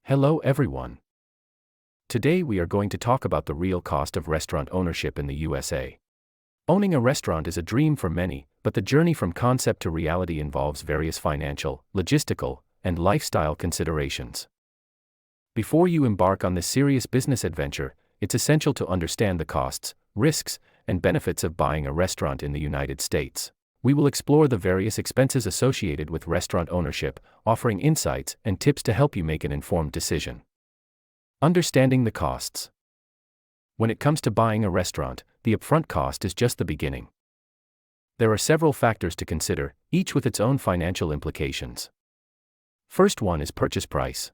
Hello everyone. Today we are going to talk about the real cost of restaurant ownership in the USA. Owning a restaurant is a dream for many, but the journey from concept to reality involves various financial, logistical, and lifestyle considerations. Before you embark on this serious business adventure, it's essential to understand the costs, risks, and benefits of buying a restaurant in the United States. We will explore the various expenses associated with restaurant ownership, offering insights and tips to help you make an informed decision. Understanding the costs. When it comes to buying a restaurant, the upfront cost is just the beginning. There are several factors to consider, each with its own financial implications. First one is purchase price.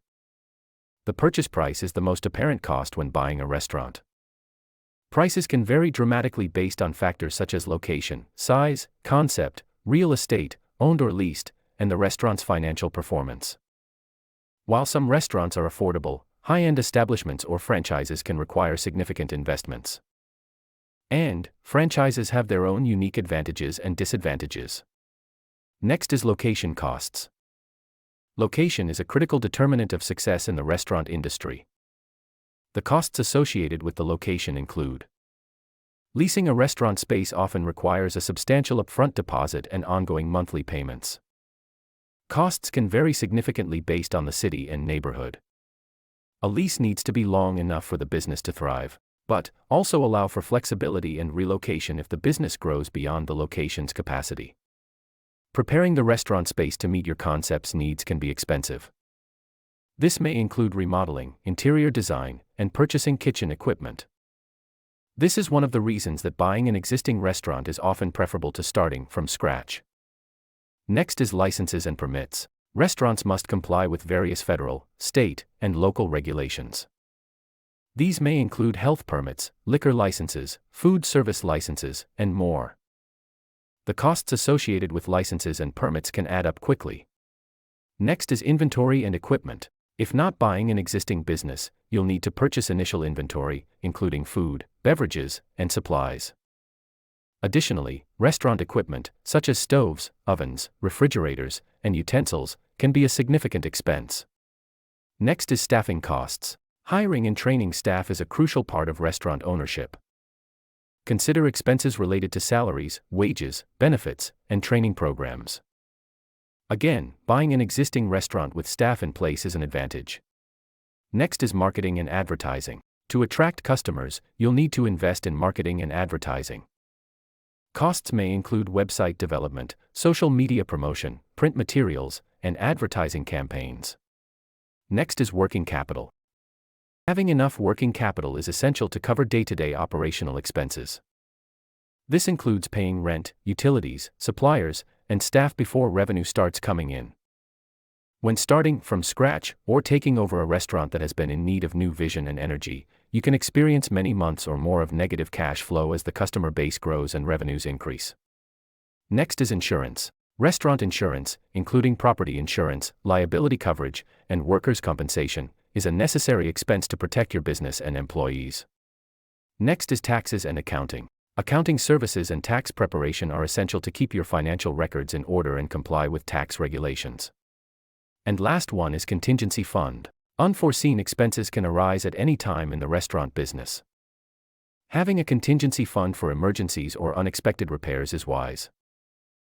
The purchase price is the most apparent cost when buying a restaurant. Prices can vary dramatically based on factors such as location, size, concept, real estate, owned or leased, and the restaurant's financial performance. While some restaurants are affordable, high-end establishments or franchises can require significant investments. And franchises have their own unique advantages and disadvantages. Next is location costs. Location is a critical determinant of success in the restaurant industry. The costs associated with the location include: leasing a restaurant space often requires a substantial upfront deposit and ongoing monthly payments. Costs can vary significantly based on the city and neighborhood. A lease needs to be long enough for the business to thrive, but also allow for flexibility and relocation if the business grows beyond the location's capacity. Preparing the restaurant space to meet your concept's needs can be expensive. This may include remodeling, interior design, and purchasing kitchen equipment. This is one of the reasons that buying an existing restaurant is often preferable to starting from scratch. Next is licenses and permits. Restaurants must comply with various federal, state, and local regulations. These may include health permits, liquor licenses, food service licenses, and more. The costs associated with licenses and permits can add up quickly. Next is inventory and equipment. If not buying an existing business, you'll need to purchase initial inventory, including food, beverages, and supplies. Additionally, restaurant equipment, such as stoves, ovens, refrigerators, and utensils, can be a significant expense. Next is staffing costs. Hiring and training staff is a crucial part of restaurant ownership. Consider expenses related to salaries, wages, benefits, and training programs. Again, buying an existing restaurant with staff in place is an advantage. Next is marketing and advertising. To attract customers, you'll need to invest in marketing and advertising. Costs may include website development, social media promotion, print materials, and advertising campaigns. Next is working capital. Having enough working capital is essential to cover day-to-day operational expenses. This includes paying rent, utilities, suppliers, and staff before revenue starts coming in. When starting from scratch or taking over a restaurant that has been in need of new vision and energy, you can experience many months or more of negative cash flow as the customer base grows and revenues increase. Next is insurance. Restaurant insurance, including property insurance, liability coverage, and workers' compensation, is a necessary expense to protect your business and employees. Next is taxes and accounting. Accounting services and tax preparation are essential to keep your financial records in order and comply with tax regulations. And last one is contingency fund. Unforeseen expenses can arise at any time in the restaurant business. Having a contingency fund for emergencies or unexpected repairs is wise.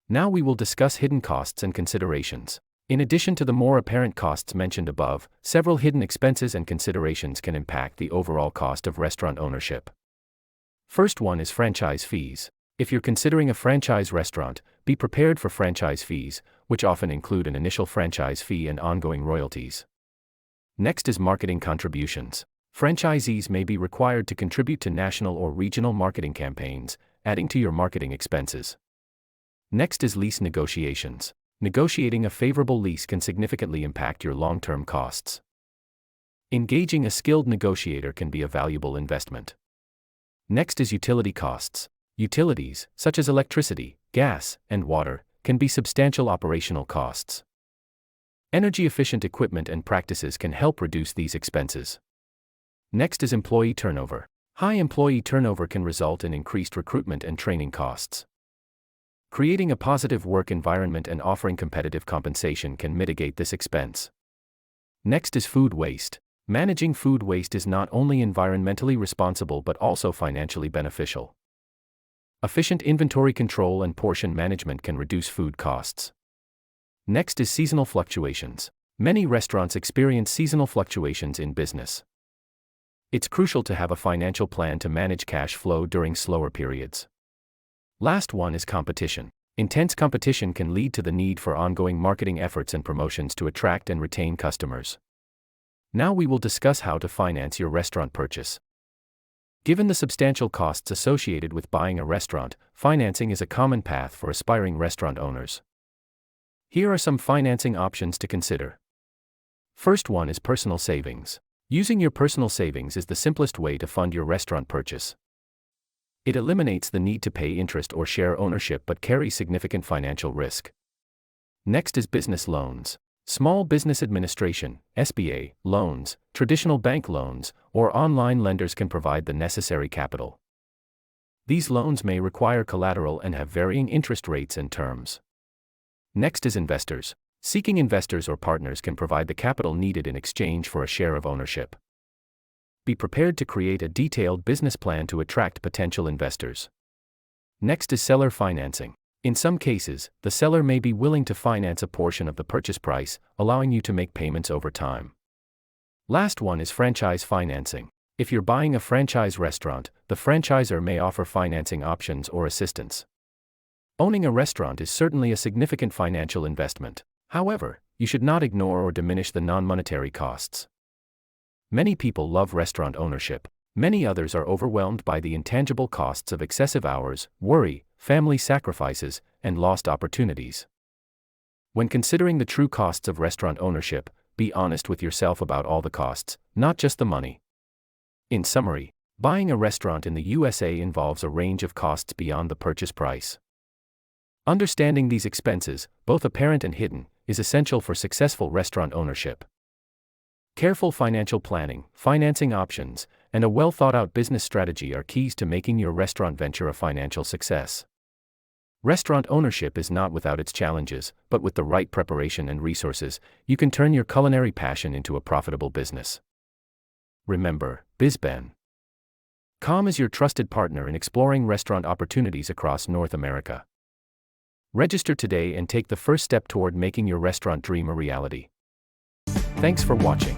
Now we will discuss hidden costs and considerations. In addition to the more apparent costs mentioned above, several hidden expenses and considerations can impact the overall cost of restaurant ownership. First one is franchise fees. If you're considering a franchise restaurant, be prepared for franchise fees, which often include an initial franchise fee and ongoing royalties. Next is marketing contributions. Franchisees may be required to contribute to national or regional marketing campaigns, adding to your marketing expenses. Next is lease negotiations. Negotiating a favorable lease can significantly impact your long-term costs. Engaging a skilled negotiator can be a valuable investment. Next is utility costs. Utilities, such as electricity, gas, and water, can be substantial operational costs. Energy-efficient equipment and practices can help reduce these expenses. Next is employee turnover. High employee turnover can result in increased recruitment and training costs. Creating a positive work environment and offering competitive compensation can mitigate this expense. Next is food waste. Managing food waste is not only environmentally responsible but also financially beneficial. Efficient inventory control and portion management can reduce food costs. Next is seasonal fluctuations. Many restaurants experience seasonal fluctuations in business. It's crucial to have a financial plan to manage cash flow during slower periods. Last one is competition. Intense competition can lead to the need for ongoing marketing efforts and promotions to attract and retain customers. Now we will discuss how to finance your restaurant purchase. Given the substantial costs associated with buying a restaurant, financing is a common path for aspiring restaurant owners. Here are some financing options to consider. First one is personal savings. Using your personal savings is the simplest way to fund your restaurant purchase. It eliminates the need to pay interest or share ownership but carries significant financial risk. Next is business loans. Small Business Administration (SBA) loans, traditional bank loans, or online lenders can provide the necessary capital. These loans may require collateral and have varying interest rates and terms. Next is investors. Seeking investors or partners can provide the capital needed in exchange for a share of ownership. Be prepared to create a detailed business plan to attract potential investors. Next is seller financing. In some cases, the seller may be willing to finance a portion of the purchase price, allowing you to make payments over time. Last one is franchise financing. If you're buying a franchise restaurant, the franchisor may offer financing options or assistance. Owning a restaurant is certainly a significant financial investment. However, you should not ignore or diminish the non-monetary costs. Many people love restaurant ownership. Many others are overwhelmed by the intangible costs of excessive hours, worry, family sacrifices, and lost opportunities. When considering the true costs of restaurant ownership, be honest with yourself about all the costs, not just the money. In summary, buying a restaurant in the USA involves a range of costs beyond the purchase price. Understanding these expenses, both apparent and hidden, is essential for successful restaurant ownership. Careful financial planning, financing options, and a well-thought-out business strategy are keys to making your restaurant venture a financial success. Restaurant ownership is not without its challenges, but with the right preparation and resources, you can turn your culinary passion into a profitable business. Remember, BizBen.com is your trusted partner in exploring restaurant opportunities across North America. Register today and take the first step toward making your restaurant dream a reality. Thanks for watching.